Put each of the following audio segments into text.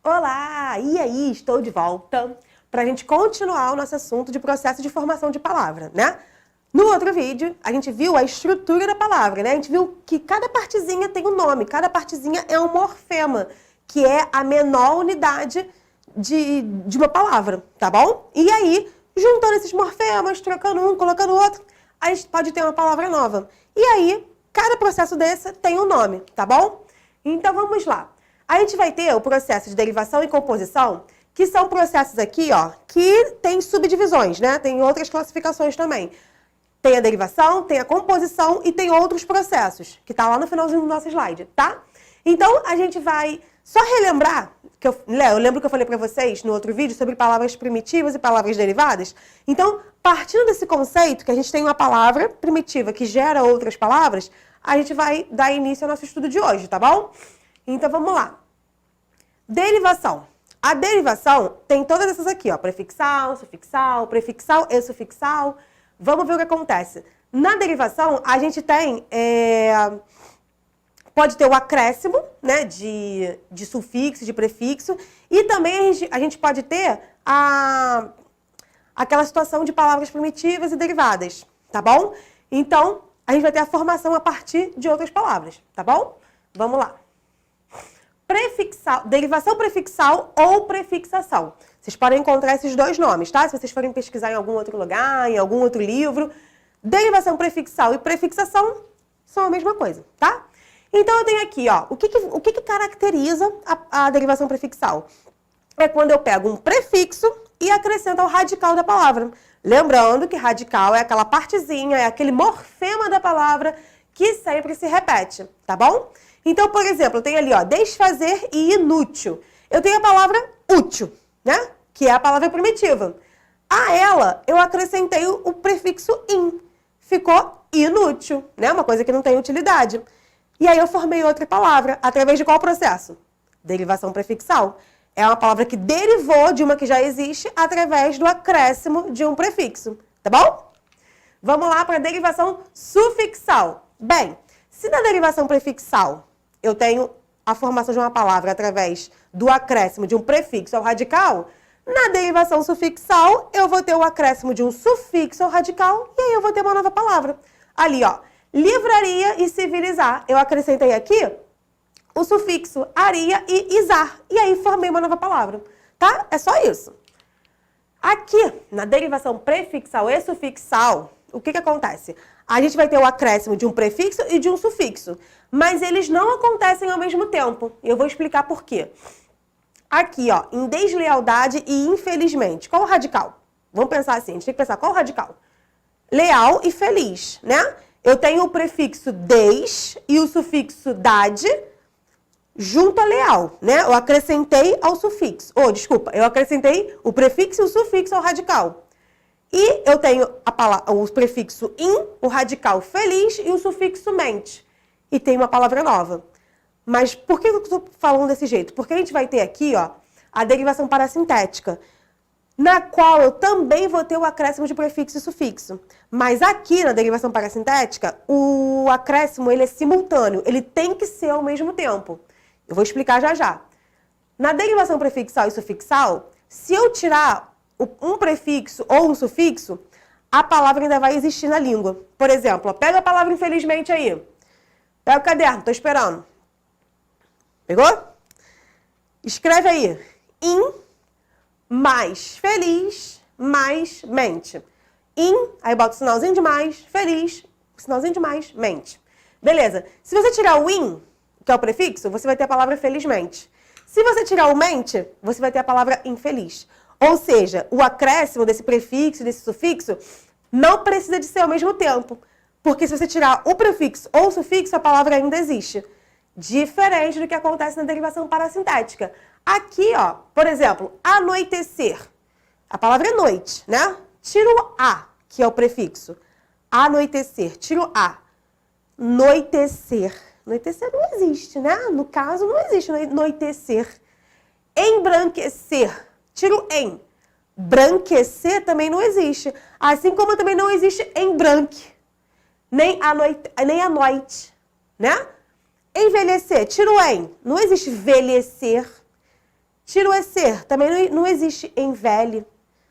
Olá! E aí, estou de volta para a gente continuar o nosso assunto de processo de formação de palavra, né? No outro vídeo, a gente viu a estrutura da palavra, né? A gente viu que cada partezinha tem um nome, cada partezinha é um morfema, que é a menor unidade de uma palavra, tá bom? E aí, juntando esses morfemas, trocando um, colocando o outro, a gente pode ter uma palavra nova. E aí, cada processo desse tem um nome, tá bom? Então, vamos lá. A gente vai ter o processo de derivação e composição, que são processos aqui, ó, que tem subdivisões, né? Tem outras classificações também. Tem a derivação, tem a composição e tem outros processos, que tá lá no finalzinho do nosso slide, tá? Então, a gente vai só relembrar, que eu lembro que eu falei para vocês no outro vídeo sobre palavras primitivas e palavras derivadas. Então, partindo desse conceito, que a gente tem uma palavra primitiva que gera outras palavras, a gente vai dar início ao nosso estudo de hoje, tá bom? Então, vamos lá. Derivação. A derivação tem todas essas aqui, ó, prefixal, sufixal, prefixal e sufixal. Vamos ver o que acontece. Na derivação, a gente tem, pode ter o acréscimo, né, de sufixo, de prefixo, e também a gente pode ter aquela situação de palavras primitivas e derivadas, tá bom? Então, a gente vai ter a formação a partir de outras palavras, tá bom? Vamos lá. Prefixal, derivação prefixal ou prefixação. Vocês podem encontrar esses dois nomes, tá? Se vocês forem pesquisar em algum outro lugar, em algum outro livro. Derivação prefixal e prefixação são a mesma coisa, tá? Então, eu tenho aqui, ó, o que caracteriza a derivação prefixal? É quando eu pego um prefixo e acrescento ao radical da palavra. Lembrando que radical é aquela partezinha, é aquele morfema da palavra que sempre se repete, tá bom? Então, por exemplo, eu tenho ali, ó, desfazer e inútil. Eu tenho a palavra útil, né? Que é a palavra primitiva. A ela, eu acrescentei o prefixo in. Ficou inútil, né? Uma coisa que não tem utilidade. E aí eu formei outra palavra. Através de qual processo? Derivação prefixal. É uma palavra que derivou de uma que já existe através do acréscimo de um prefixo. Tá bom? Vamos lá para a derivação sufixal. Bem, se na derivação prefixal eu tenho a formação de uma palavra através do acréscimo de um prefixo ao radical, na derivação sufixal eu vou ter o acréscimo de um sufixo ao radical e aí eu vou ter uma nova palavra. Ali, ó, livraria e civilizar. Eu acrescentei aqui o sufixo aria e izar. E aí formei uma nova palavra, tá? É só isso. Aqui, na derivação prefixal e sufixal, o que acontece? A gente vai ter o acréscimo de um prefixo e de um sufixo, mas eles não acontecem ao mesmo tempo. Eu vou explicar por quê. Aqui, ó, em deslealdade e infelizmente. Qual o radical? Vamos pensar assim, a gente tem que pensar qual o radical? Leal e feliz, né? Eu tenho o prefixo des e o sufixo dade junto a leal, né? Eu acrescentei ao sufixo. Eu acrescentei o prefixo e o sufixo ao radical. E eu tenho o prefixo in, o radical feliz e o sufixo mente. E tem uma palavra nova. Mas por que eu estou falando desse jeito? Porque a gente vai ter aqui, ó, a derivação parasintética, na qual eu também vou ter o acréscimo de prefixo e sufixo. Mas aqui na derivação parasintética, o acréscimo ele é simultâneo, ele tem que ser ao mesmo tempo. Eu vou explicar já já. Na derivação prefixal e sufixal, se eu tirar um prefixo ou um sufixo, a palavra ainda vai existir na língua. Por exemplo, ó, pega a palavra infelizmente aí. Pega o caderno, tô esperando. Pegou? Escreve aí. In mais feliz mais mente. In, aí bota o sinalzinho de mais, feliz, sinalzinho de mais, mente. Beleza. Se você tirar o in, que é o prefixo, você vai ter a palavra felizmente. Se você tirar o mente, você vai ter a palavra infeliz. Ou seja, o acréscimo desse prefixo, desse sufixo, não precisa de ser ao mesmo tempo. Porque se você tirar o prefixo ou o sufixo, a palavra ainda existe. Diferente do que acontece na derivação parasintética. Aqui, ó, por exemplo, anoitecer. A palavra é noite, né? Tiro o a, que é o prefixo. Anoitecer, tiro o a. Noitecer. Noitecer não existe, né? No caso, não existe anoitecer. Embranquecer. Tiro em. Branquecer também não existe. Assim como também não existe embranque. Nem a noite, né? Envelhecer, tiro em. Não existe envelhecer. Tira o EC, também não existe em VL,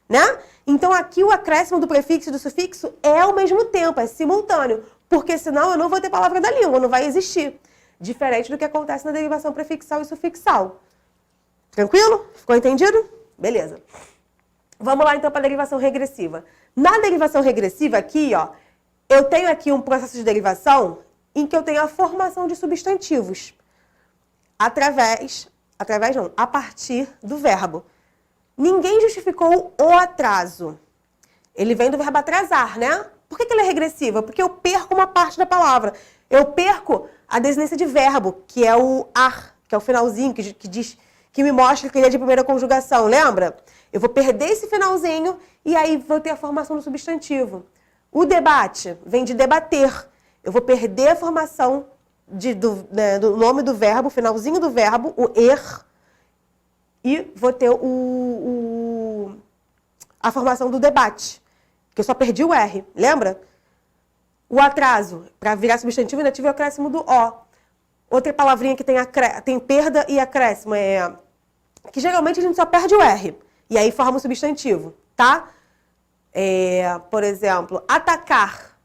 né? Então, aqui o acréscimo do prefixo e do sufixo é ao mesmo tempo, é simultâneo, porque senão eu não vou ter palavra da língua, não vai existir. Diferente do que acontece na derivação prefixal e sufixal. Tranquilo? Ficou entendido? Beleza. Vamos lá, então, para a derivação regressiva. Na derivação regressiva, aqui, ó, eu tenho aqui um processo de derivação em que eu tenho a formação de substantivos. A partir do verbo. Ninguém justificou o atraso. Ele vem do verbo atrasar, né? Por que ele é regressivo? Porque eu perco uma parte da palavra. Eu perco a desinência de verbo, que é o ar, que é o finalzinho, que me mostra que ele é de primeira conjugação, lembra? Eu vou perder esse finalzinho e aí vou ter a formação do substantivo. O debate vem de debater. Eu vou perder a formação do nome do verbo, o finalzinho do verbo, o e vou ter a formação do debate, que eu só perdi o R, lembra? O atraso, para virar substantivo, ainda tive o acréscimo do O. Outra palavrinha que tem perda e acréscimo que geralmente a gente só perde o R, e aí forma o substantivo, tá? Por exemplo, atacar,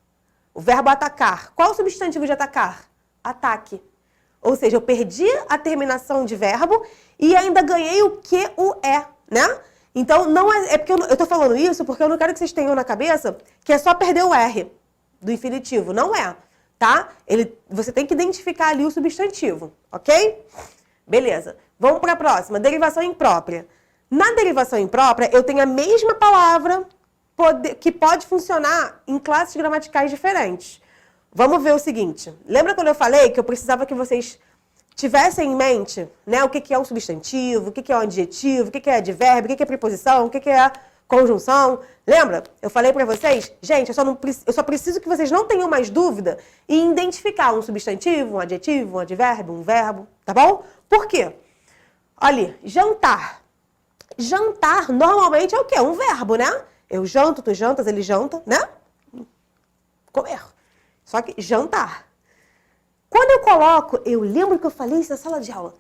o verbo atacar. Qual é o substantivo de atacar? Ataque. Ou seja, eu perdi a terminação de verbo e ainda ganhei o que, o é, né? Então, não é porque eu tô falando isso porque eu não quero que vocês tenham na cabeça que é só perder o R do infinitivo. Não é, tá? Você tem que identificar ali o substantivo, ok? Beleza. Vamos para a próxima. Derivação imprópria. Na derivação imprópria, eu tenho a mesma palavra que pode funcionar em classes gramaticais diferentes. Vamos ver o seguinte. Lembra quando eu falei que eu precisava que vocês tivessem em mente, né, o que é um substantivo, o que é um adjetivo, o que é advérbio, o que é preposição, o que é conjunção? Lembra? Eu falei pra vocês, gente, eu só preciso que vocês não tenham mais dúvida em identificar um substantivo, um adjetivo, um advérbio, um verbo, tá bom? Por quê? Olha, jantar. Jantar normalmente é o quê? Um verbo, né? Eu janto, tu jantas, ele janta, né? Comer. Só que jantar. Quando eu coloco, eu lembro que eu falei isso na sala de aula.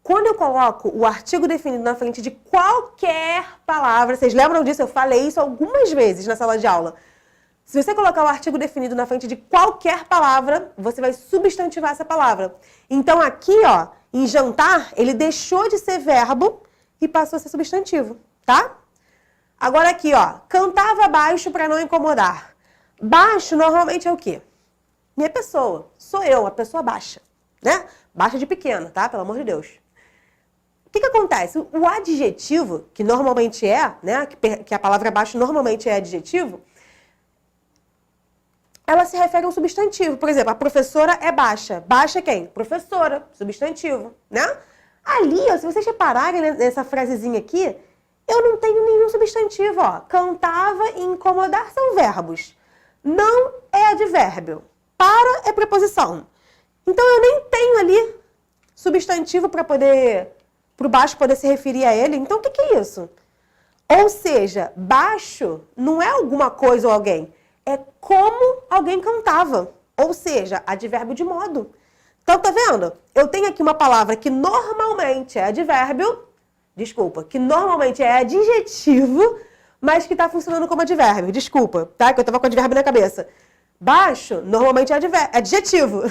Quando eu coloco o artigo definido na frente de qualquer palavra, vocês lembram disso? Eu falei isso algumas vezes na sala de aula. Se você colocar o artigo definido na frente de qualquer palavra, você vai substantivar essa palavra. Então aqui, ó, em jantar, ele deixou de ser verbo e passou a ser substantivo, tá? Agora aqui, ó, cantava baixo para não incomodar. Baixo normalmente é o quê? Minha pessoa, sou eu, a pessoa baixa, né? Baixa de pequena, tá? Pelo amor de Deus. O que acontece? O adjetivo, que normalmente é, né? Que a palavra baixo normalmente é adjetivo, ela se refere a um substantivo. Por exemplo, a professora é baixa. Baixa é quem? Professora, substantivo, né? Ali, ó, se vocês repararem nessa frasezinha aqui, eu não tenho nenhum substantivo, ó. Cantava e incomodar são verbos. Não é advérbio. Para é preposição. Então, eu nem tenho ali substantivo para o baixo poder se referir a ele. Então, o que é isso? Ou seja, baixo não é alguma coisa ou alguém. É como alguém cantava. Ou seja, advérbio de modo. Então, tá vendo? Eu tenho aqui uma palavra que normalmente é advérbio, que normalmente é adjetivo, mas que está funcionando como advérbio. Desculpa, tá? Que eu estava com advérbio na cabeça. Baixo, normalmente é adjetivo,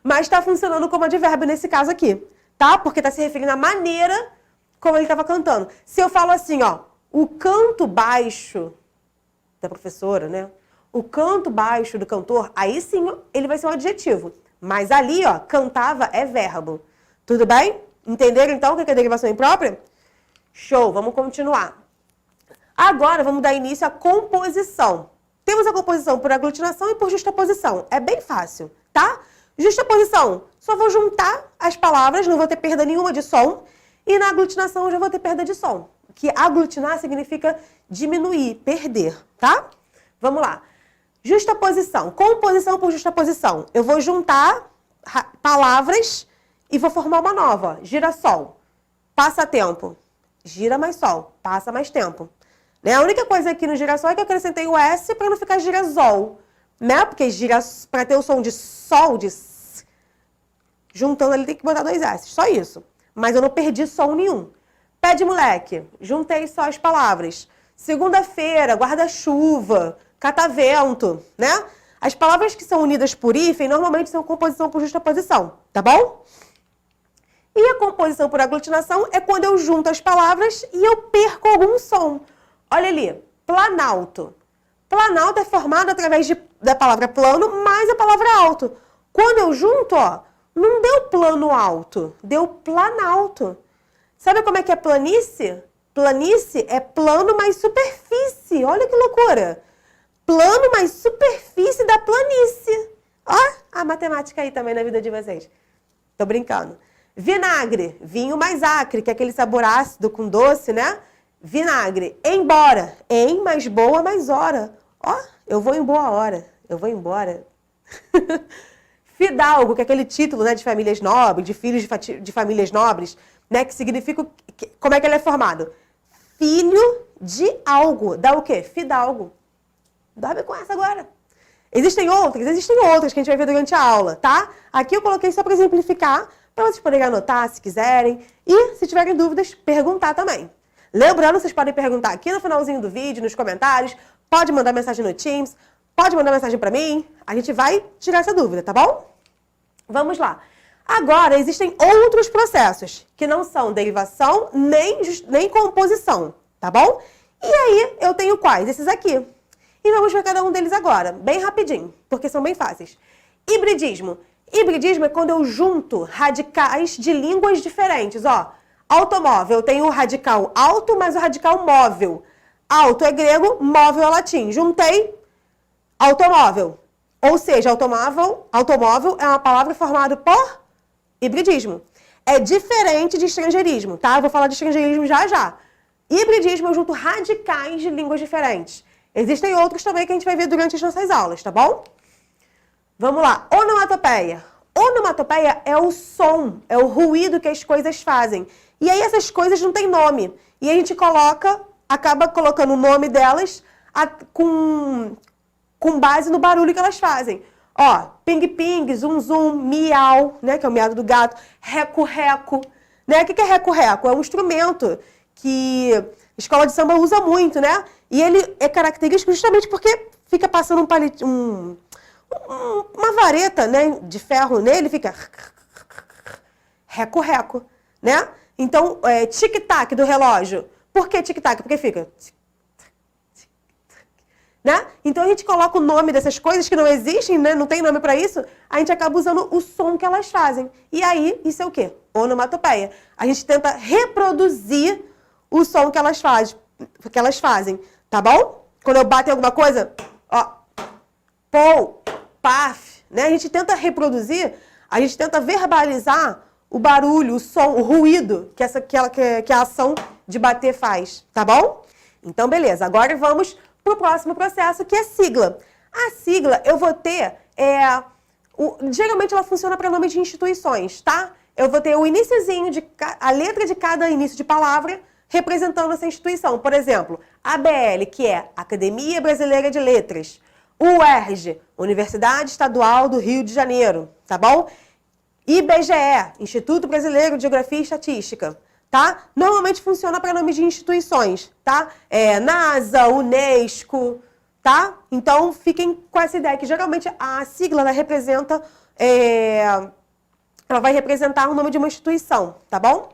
mas está funcionando como advérbio nesse caso aqui, tá? Porque está se referindo à maneira como ele estava cantando. Se eu falo assim, ó, o canto baixo da professora, né? O canto baixo do cantor, aí sim ele vai ser um adjetivo. Mas ali, ó, cantava é verbo. Tudo bem? Entenderam então o que é derivação imprópria? Show, vamos continuar. Agora vamos dar início à composição. Temos a composição por aglutinação e por justaposição. É bem fácil, tá? Justaposição, só vou juntar as palavras, não vou ter perda nenhuma de som. E na aglutinação eu já vou ter perda de som. Que aglutinar significa diminuir, perder, tá? Vamos lá. Justaposição, composição por justaposição. Eu vou juntar palavras e vou formar uma nova. Girassol, passatempo. Gira mais sol, passa mais tempo. Né? A única coisa aqui no girassol é que eu acrescentei o S para não ficar girasol, né? Porque para ter o som de sol, juntando ali tem que botar dois S, só isso. Mas eu não perdi som nenhum. Pé de moleque, juntei só as palavras. Segunda-feira, guarda-chuva, catavento, né? As palavras que são unidas por hífen normalmente são composição por justaposição, tá bom? E a composição por aglutinação é quando eu junto as palavras e eu perco algum som. Olha ali, planalto. Planalto é formado através da palavra plano mais a palavra alto. Quando eu junto, ó, não deu plano alto, deu planalto. Sabe como é que é planície? Planície é plano mais superfície. Olha que loucura. Plano mais superfície da planície. Ó, a matemática aí também na vida de vocês. Tô brincando. Vinagre, vinho mais acre, que é aquele sabor ácido com doce, né? Vinagre. Embora, em mais boa mais hora. Ó, eu vou em boa hora. Eu vou embora. Fidalgo, que é aquele título, né, de famílias nobres, de filhos de famílias nobres, né, que significa, como é que ele é formado? Filho de algo. Dá o quê? Fidalgo. Dorme com essa agora. Existem outras que a gente vai ver durante a aula, tá? Aqui eu coloquei só para exemplificar, para vocês poderem anotar se quiserem e, se tiverem dúvidas, perguntar também. Lembrando, vocês podem perguntar aqui no finalzinho do vídeo, nos comentários, pode mandar mensagem no Teams, pode mandar mensagem para mim, a gente vai tirar essa dúvida, tá bom? Vamos lá. Agora, existem outros processos, que não são derivação nem composição, tá bom? E aí, eu tenho quais? Esses aqui. E vamos ver cada um deles agora, bem rapidinho, porque são bem fáceis. Hibridismo. Hibridismo é quando eu junto radicais de línguas diferentes, ó. Automóvel, eu tenho o radical alto mais o radical móvel. Alto é grego, móvel é latim. Juntei automóvel. Ou seja, automóvel é uma palavra formada por hibridismo. É diferente de estrangeirismo, tá? Eu vou falar de estrangeirismo já já. Hibridismo eu junto radicais de línguas diferentes. Existem outros também que a gente vai ver durante as nossas aulas, tá bom? Vamos lá. Onomatopeia. Onomatopeia é o som, é o ruído que as coisas fazem. E aí essas coisas não têm nome. E a gente acaba colocando o nome delas com base no barulho que elas fazem. Ó, ping-ping, zum-zum, miau, né, que é o miado do gato, reco-reco, né? O que é reco-reco? É um instrumento que a escola de samba usa muito, né? E ele é característico justamente porque fica passando uma vareta, né, de ferro nele, fica reco-reco, né? Então, tic-tac do relógio. Por que tic-tac? Porque fica... Né? Então a gente coloca o nome dessas coisas que não existem, né? Não tem nome para isso, a gente acaba usando o som que elas fazem. E aí, isso é o quê? Onomatopeia. A gente tenta reproduzir o som que elas fazem, tá bom? Quando eu bato em alguma coisa, ó, pou, paf, né? A gente tenta reproduzir, a gente tenta verbalizar o barulho, o som, o ruído que a ação de bater faz, tá bom? Então, beleza. Agora vamos para o próximo processo, que é sigla. A sigla, eu vou ter... geralmente ela funciona para nome de instituições, tá? Eu vou ter o iniciozinho, a letra de cada início de palavra, representando essa instituição. Por exemplo, ABL, que é Academia Brasileira de Letras. UERJ, Universidade Estadual do Rio de Janeiro, tá bom? IBGE, Instituto Brasileiro de Geografia e Estatística. Tá? Normalmente funciona para nome de instituições, tá? NASA, Unesco, tá? Então, fiquem com essa ideia, que geralmente a sigla ela representa, ela vai representar o nome de uma instituição, tá bom?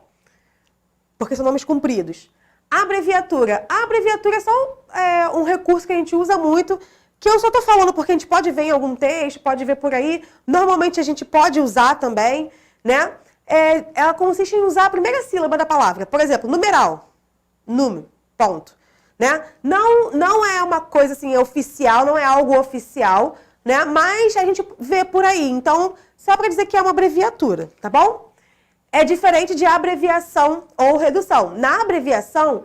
Porque são nomes compridos. Abreviatura. A abreviatura é só um recurso que a gente usa muito, que eu só tô falando porque a gente pode ver em algum texto, pode ver por aí. Normalmente a gente pode usar também, né? Ela consiste em usar a primeira sílaba da palavra. Por exemplo, numeral. Número, ponto. Né? Não é uma coisa assim oficial, não é algo oficial, né? Mas a gente vê por aí. Então, só para dizer que é uma abreviatura, tá bom? É diferente de abreviação ou redução. Na abreviação,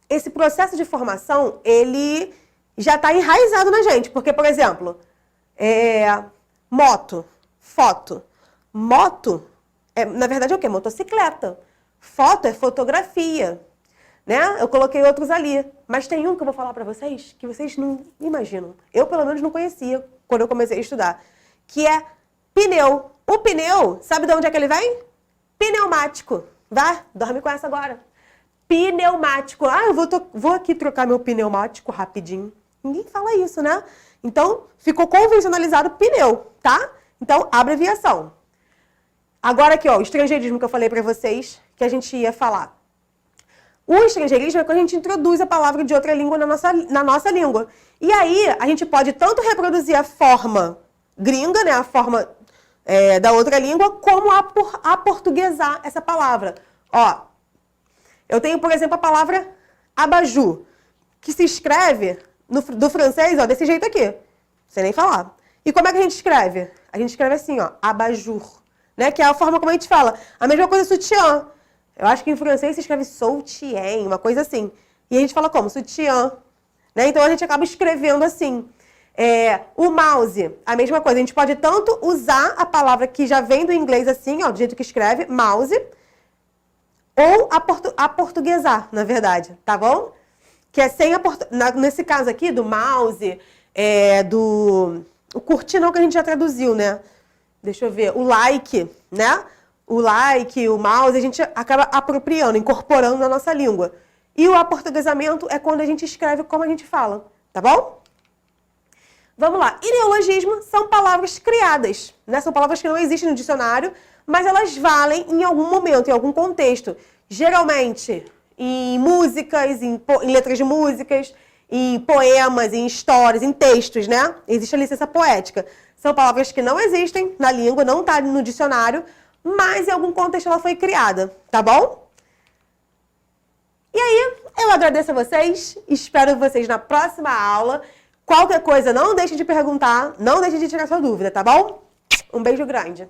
esse processo de formação, ele já está enraizado na gente. Porque, por exemplo, moto, foto. Moto... na verdade é o quê? Motocicleta. Foto é fotografia. Né? Eu coloquei outros ali. Mas tem um que eu vou falar pra vocês que vocês não imaginam. Eu, pelo menos, não conhecia quando eu comecei a estudar. Que é pneu. O pneu, sabe de onde é que ele vem? Pneumático. Vai, dorme com essa agora. Pneumático. Ah, eu vou aqui trocar meu pneumático rapidinho. Ninguém fala isso, né? Então, ficou convencionalizado pneu, tá? Então, abreviação. Agora aqui, ó, o estrangeirismo que eu falei pra vocês, que a gente ia falar. O estrangeirismo é quando a gente introduz a palavra de outra língua na nossa língua. E aí, a gente pode tanto reproduzir a forma gringa, né, a forma da outra língua, como aportuguesar essa palavra. Ó, eu tenho, por exemplo, a palavra abajur, que se escreve do francês, ó, desse jeito aqui, sem nem falar. E como é que a gente escreve? A gente escreve assim, ó, abajur, né, que é a forma como a gente fala. A mesma coisa sutiã. Eu acho que em francês se escreve soutien, uma coisa assim. E a gente fala como? Sutiã. Né? Então a gente acaba escrevendo assim. O mouse, a mesma coisa. A gente pode tanto usar a palavra que já vem do inglês assim, ó, do jeito que escreve, mouse, ou aportuguesar, na verdade, tá bom? Que é sem nesse caso aqui, do mouse, o curtir não, que a gente já traduziu, né? Deixa eu ver, o like, né? O like, o mouse, a gente acaba apropriando, incorporando na nossa língua. E o aportuguesamento é quando a gente escreve como a gente fala, tá bom? Vamos lá. E neologismo são palavras criadas, né? São palavras que não existem no dicionário, mas elas valem em algum momento, em algum contexto. Geralmente em músicas, em letras de músicas, em poemas, em histórias, em textos, né? Existe a licença poética. São palavras que não existem na língua, não tá no dicionário, mas em algum contexto ela foi criada, tá bom? E aí, eu agradeço a vocês, espero vocês na próxima aula. Qualquer coisa, não deixe de perguntar, não deixe de tirar sua dúvida, tá bom? Um beijo grande.